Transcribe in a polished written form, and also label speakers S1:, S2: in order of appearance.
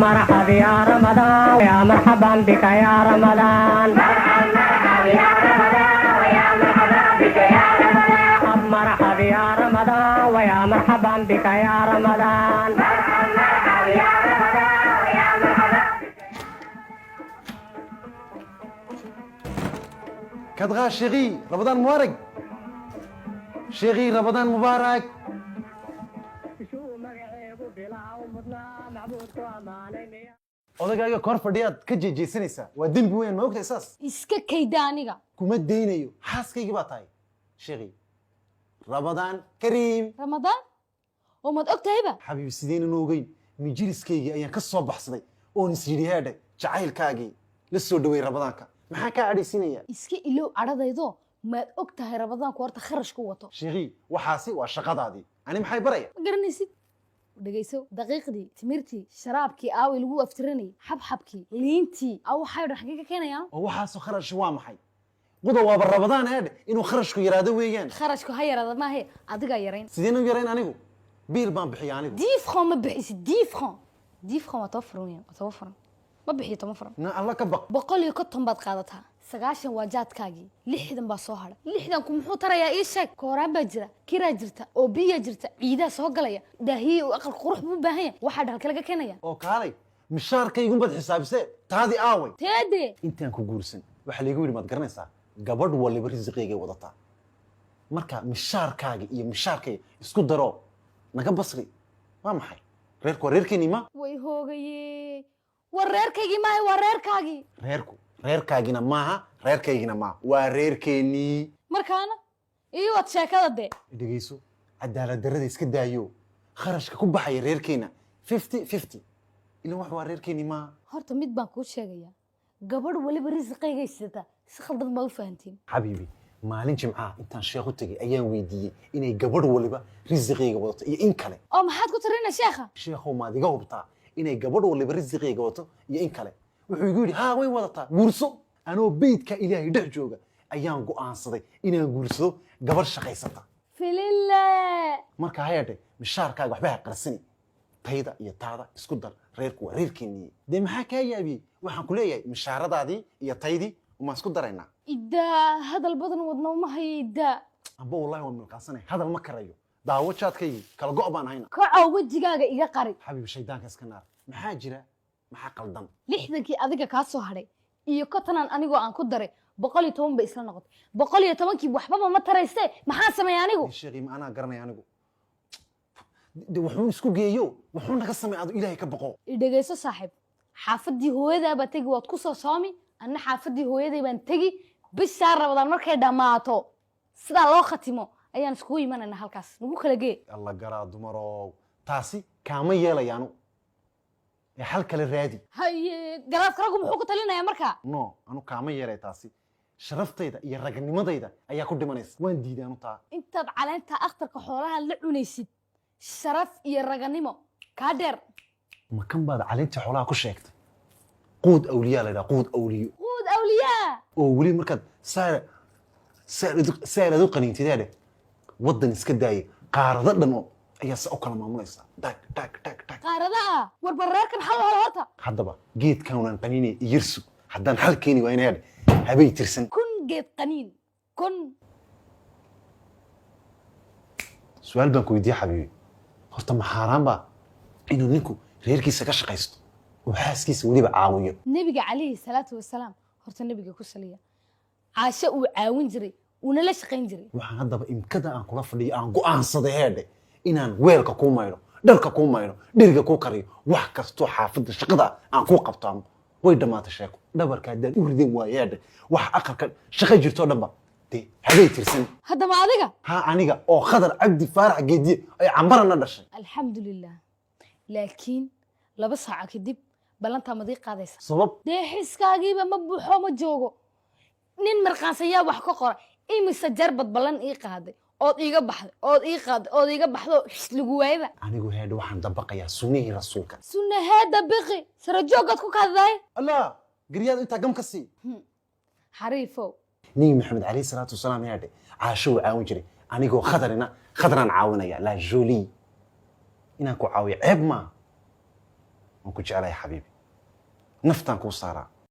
S1: مرحبا يا رمضان يا مرحبا بك يا رمضان مرحبا يا رمضان ويا مرحبا بك يا رمضان مرحبا يا رمضان ويا مرحبا بك يا رمضان مرحبا يا رمضان ويا مرحبا
S2: كدغا شيغي رمضان مبارك شيغي رمضان مبارك odagaaga kor fadhiyaad ka jeejeysanaysaa waa dembi weyn ma ogtahay saas
S3: iska kayda aniga
S2: kuma daynayo xaaskaygii baa tahay sheekhi ramadaan kariim
S3: ramadaan oo maad og tahayba
S2: xabiibi sideenan ogeyn mijiriskaygii ayaan ka soo baxsaday oon isyidhi heedhay jacaylkaagii la soo dhawey ramadaanka maxaa kaa cadhaysiinaya
S3: iska ilow cadhadaydo maad og tahay ramadaanku horta kharash ku wato
S2: sheekhi waxaasi waa shaqadaadii ani maxay baraya
S3: ma garanaysid dhegayso daqiiqdii timirtii sharaabkii aawi lagu aftiranayay xabxabkii liintii aw waxay dhaxkii ka keenayaan
S2: oo waxaasoo kharash waa maxay quda waaba ramadaan eedhe inuu kharashku yaraado weeyaan
S3: kharashku ha yaraada maahe adigaa yarayn
S2: sideen u yarayn anigu biil baan bixiya anigu
S3: 10 francs ma bixisid 10 francs 10 francs waa toban francs waa toban francs ma bixiyo toban francs
S2: na alla ka baq
S3: 150 baad qaadataa 90 waa jaadkaagii 60 baa soo hadhay 60 ku muxuu tarayaa ii sheeg kooraan baa jira kiraa jirta oo biya jirta ciidaa soo galaya daahiye oo aqal qurux buu baahan yahay waxa dhalka laga keenaya
S2: oo kaalay mishaarkaygu bad xisaabisee taadi aaway
S3: teede
S2: intaan ku guursan waxa lagu yiri maad garanaysaa gabadh waliba risiqeygay wadataa marka mishaarkaaga iyo mishaarkay isku daro naga basri waa maxay reerkeeni ma
S3: way hoogaye war reerkaygii maaha waa reerkaagii
S2: reerkaagina maaha reerkaygina maaha waa reerkeenii
S3: markaana iyo wad sheekada dee
S2: dhegeyso cadaalad darrada iska daayo kharashka ku baxaya reerkeena 50-50 ilaa wax waa reerkeenii maaha
S3: horta mid baan kuu sheegayaa gabadh waliba risiqaygay sidata si khaldan ma u fahantiin
S2: xabiibi maalin jimcaha intaan sheekh u tegay ayaan weydiiyey inay gabadh waliba risiqayga wadato iyo in kale
S3: oo maxaad ku tarinaa sheekha
S2: sheekhow maad iga hubtaa inay gabadh waliba risiqayga wadato iyo in kale wuxuu igu yidhi haa way wadataa guurso anoo beydka ilaahay dhex jooga ayaan go'aansaday inaan guursado gabadh shaqaysata
S3: filille
S2: marka hayeedhe mishaarkaaga waxba ha qarsani tayda iyo taada isku dar reerku waa reerkeenii dee maxaa kaa yaabiyey waxaan ku leeyahay mishaaradaadii iyo taydii umaan isku daraynaa
S3: iddaa hadal badan wadna uma hayo iddaa
S2: amba wallahi waan milqaansanay hadal ma karayo daawo jaadkaygii kala go' baan hayna
S3: kacow wejigaaga iga qari
S2: xabiib shaydaanka iska naar maxaa jira maxaa qaldan
S3: 60kii adiga kaa soo hadhay iyo kotanan anigoo aan ku daray 110 bay isla noqotay 110kii waxbaba ma taraysee maxaa sameeyay anigu
S2: sheekhi ma anaa garanay anigu de wuxuu isku geeyo wuxuu naga sameey adu ilaahay ka baqo
S3: dhegeyso saaxiib xaafadii hooyadaa baa tagi waad ku soo soomi anna xaafadii hooyaday baan tagi bishaa rabadaan markay dhammaato sidaa loo khatimo ayaan iskugu imanayna halkaas nagu kala gee
S2: alla garaa dumarow taasi kaama yeelayaanu ee hal kale raadi
S3: haye garaadka raggu muxuu ku talinayaa markaa
S2: no anu kaama yeelay taasi sharaftayda iyo ragnimadayda ayaa ku dhimanaysa waan diiday anu taa
S3: intaad caleenta akhtarka xoolaha la cunaysid sharaf iyo raganimo kaa dheer
S2: ma kan baad caleenta xoolaha ku sheegtay quud awliyaa la yidhaha quud awliyo
S3: quud awliyaa
S2: oo weli markaad saarad u qaniintideedhe waddan iska daayay qaarado dhan oo ayaa se u kala maamulaysaa dag
S3: qaaradaha warbar reerkan xal holo horta
S2: haddaba geedkaunaan qaniinaya iyirsu haddaan xal keeni waa inaadhe habay tirsan
S3: kun geed qaniin kun
S2: su-aal baan ku weydiiye xabiibi horta ma xaaraan baa inuu ninku reerkiisa ka shaqaysto oo xaaskiisa weliba caawiyo
S3: nebiga calayhi salaatu wasalaam horta nebiga ku saliya caasho uu caawin jiray uuna la shaqayn jiray
S2: waxaan haddaba imkada aan kula fadhiyo aan go'aansaday heedhe inaan weelka kuu maydho dharka kuu maydho dheriga kuu kariyo wax kastoo xaafadda shaqada aan kuu qabtaamo way dhammaatay sheeko dhabarka haddaan u ridin waayo heedhe wax aqalka shaqo jirtoo dhanba dee habay tirsan
S3: haddaba adiga
S2: haa aniga oo khadar cabdi faarax geediye ay cambarana dhashay
S3: alxamdulilah laakiin 2 saaco kadib ballantaa madii qaadaysa
S2: sabab
S3: dee xiskaagiiba ma buuxo ma joogo nin marqaansayaa wax ka qora imise jarbad ballan ii qaaday ood iiga baxday ood ii qaaday ood iiga baxdo lagu waayba
S2: anigu heedhe waxaan dabaqayaa sunnihii rasuulka
S3: sunnaheeda biqi sara joogaad ku kaadahay
S2: allah garyaad intaa gam ka sii
S3: xariifow
S2: nebi maxamed calayhi salaatu wasalaam heedhe caasho uu caawin jiray anigoo khadaraan caawinaya la jolie inaan ku caawiyo ceeb maaha waan ku jeclahay xabiibi naftaan kuu saaraa